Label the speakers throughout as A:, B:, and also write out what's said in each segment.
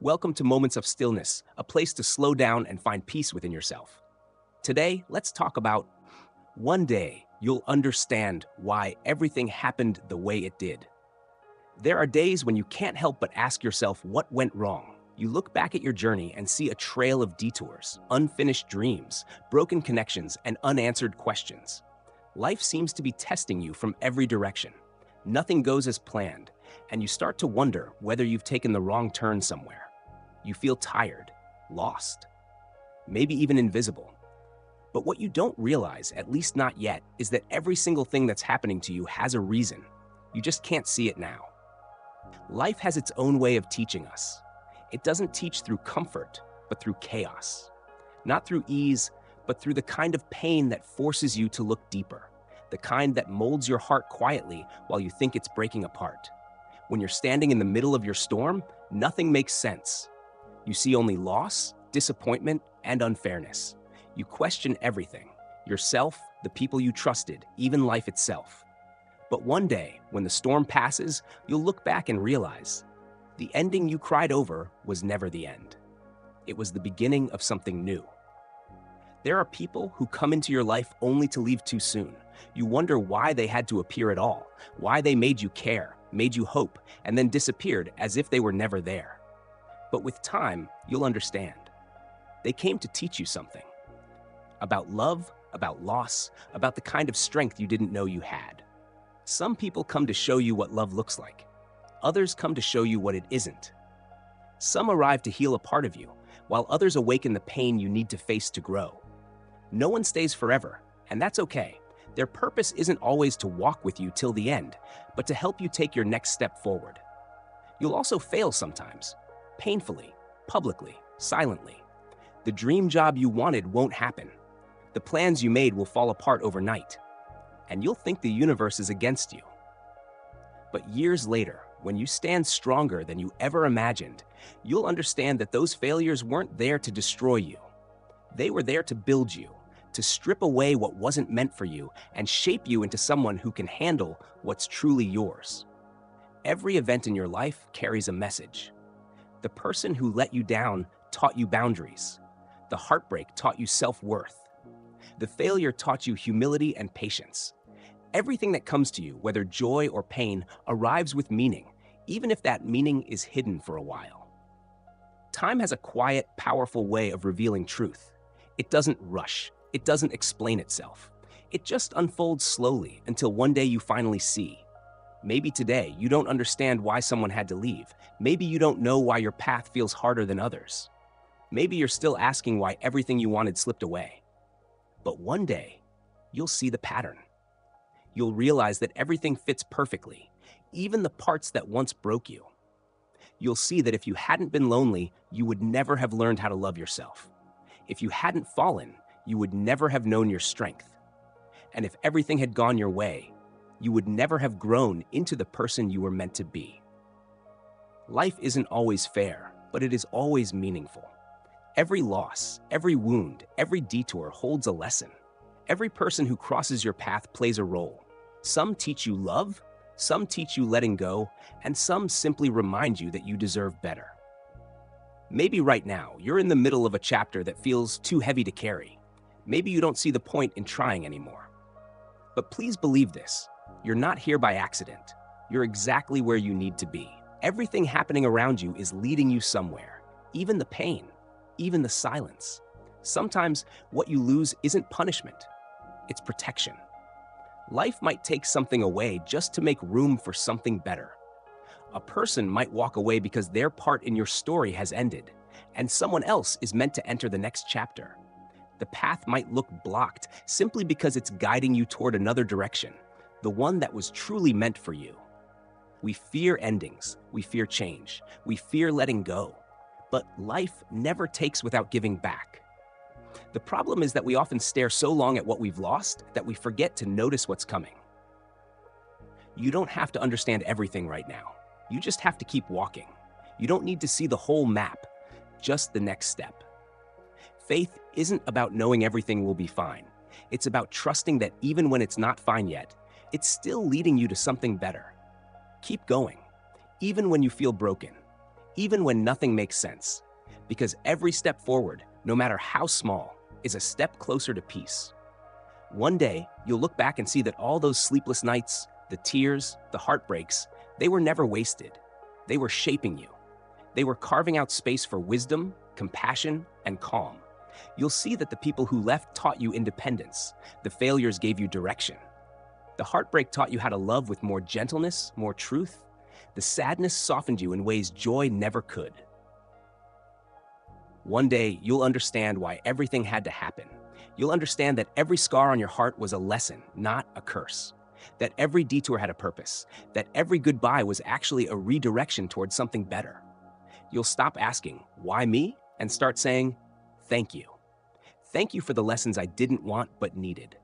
A: Welcome to Moments of Stillness, a place to slow down and find peace within yourself. Today, let's talk about one day you'll understand why everything happened the way it did. There are days when you can't help but ask yourself what went wrong. You look back at your journey and see a trail of detours, unfinished dreams, broken connections, and unanswered questions. Life seems to be testing you from every direction. Nothing goes as planned, and you start to wonder whether you've taken the wrong turn somewhere. You feel tired, lost, maybe even invisible. But what you don't realize, at least not yet, is that every single thing that's happening to you has a reason. You just can't see it now. Life has its own way of teaching us. It doesn't teach through comfort, but through chaos. Not through ease, but through the kind of pain that forces you to look deeper. The kind that molds your heart quietly while you think it's breaking apart. When you're standing in the middle of your storm, nothing makes sense. You see only loss, disappointment, and unfairness. You question everything, yourself, the people you trusted, even life itself. But one day, when the storm passes, you'll look back and realize the ending you cried over was never the end. It was the beginning of something new. There are people who come into your life only to leave too soon. You wonder why they had to appear at all, why they made you care, made you hope, and then disappeared as if they were never there. But with time, you'll understand. They came to teach you something. About love, about loss, about the kind of strength you didn't know you had. Some people come to show you what love looks like. Others come to show you what it isn't. Some arrive to heal a part of you, while others awaken the pain you need to face to grow. No one stays forever, and that's okay. Their purpose isn't always to walk with you till the end, but to help you take your next step forward. You'll also fail sometimes. Painfully, publicly, silently. The dream job you wanted won't happen. The plans you made will fall apart overnight. And you'll think the universe is against you. But years later, when you stand stronger than you ever imagined, you'll understand that those failures weren't there to destroy you. They were there to build you, to strip away what wasn't meant for you and shape you into someone who can handle what's truly yours. Every event in your life carries a message. The person who let you down taught you boundaries. The heartbreak taught you self-worth. The failure taught you humility and patience. Everything that comes to you, whether joy or pain, arrives with meaning, even if that meaning is hidden for a while. Time has a quiet, powerful way of revealing truth. It doesn't rush. It doesn't explain itself. It just unfolds slowly until one day you finally see. Maybe today you don't understand why someone had to leave. Maybe you don't know why your path feels harder than others. Maybe you're still asking why everything you wanted slipped away. But one day, you'll see the pattern. You'll realize that everything fits perfectly, even the parts that once broke you. You'll see that if you hadn't been lonely, you would never have learned how to love yourself. If you hadn't fallen, you would never have known your strength. And if everything had gone your way, you would never have grown into the person you were meant to be. Life isn't always fair, but it is always meaningful. Every loss, every wound, every detour holds a lesson. Every person who crosses your path plays a role. Some teach you love, some teach you letting go, and some simply remind you that you deserve better. Maybe right now, you're in the middle of a chapter that feels too heavy to carry. Maybe you don't see the point in trying anymore. But please believe this. You're not here by accident. You're exactly where you need to be. Everything happening around you is leading you somewhere. Even the pain, even the silence. Sometimes what you lose isn't punishment. It's protection. Life might take something away just to make room for something better. A person might walk away because their part in your story has ended, and someone else is meant to enter the next chapter. The path might look blocked simply because it's guiding you toward another direction, the one that was truly meant for you. We fear endings, we fear change, we fear letting go. But life never takes without giving back. The problem is that we often stare so long at what we've lost that we forget to notice what's coming. You don't have to understand everything right now. You just have to keep walking. You don't need to see the whole map, just the next step. Faith isn't about knowing everything will be fine. It's about trusting that even when it's not fine yet, it's still leading you to something better. Keep going, even when you feel broken. even when nothing makes sense, because every step forward, no matter how small, is a step closer to peace. One day, you'll look back and see that all those sleepless nights, the tears, the heartbreaks, they were never wasted. They were shaping you. They were carving out space for wisdom, compassion, and calm. You'll see that the people who left taught you independence. The failures gave you direction. The heartbreak taught you how to love with more gentleness, more truth. The sadness softened you in ways joy never could. One day, you'll understand why everything had to happen. You'll understand that every scar on your heart was a lesson, not a curse. That every detour had a purpose. That every goodbye was actually a redirection towards something better. You'll stop asking, why me? And start saying, thank you. Thank you for the lessons I didn't want but needed.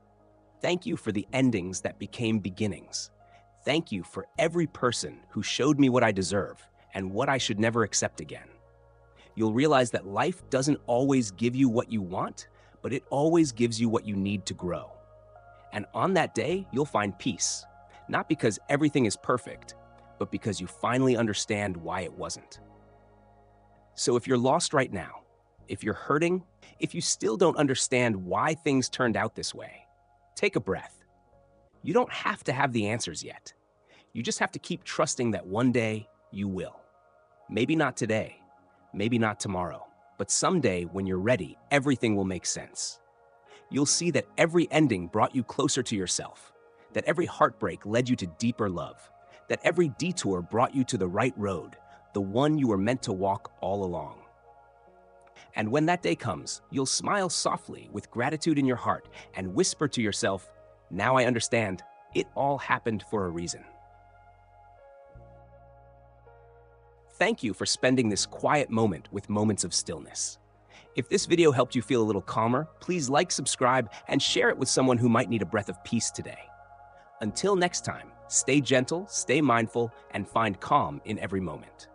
A: Thank you for the endings that became beginnings. Thank you for every person who showed me what I deserve and what I should never accept again. You'll realize that life doesn't always give you what you want, but it always gives you what you need to grow. And on that day, you'll find peace, not because everything is perfect, but because you finally understand why it wasn't. So if you're lost right now, if you're hurting, if you still don't understand why things turned out this way, take a breath. You don't have to have the answers yet. You just have to keep trusting that one day you will. Maybe not today, maybe not tomorrow, but someday when you're ready, everything will make sense. You'll see that every ending brought you closer to yourself, that every heartbreak led you to deeper love, that every detour brought you to the right road, the one you were meant to walk all along. And when that day comes, you'll smile softly with gratitude in your heart and whisper to yourself, now I understand, it all happened for a reason. Thank you for spending this quiet moment with Moments of Stillness. If this video helped you feel a little calmer, please like, subscribe, and share it with someone who might need a breath of peace today. Until next time, stay gentle, stay mindful, and find calm in every moment.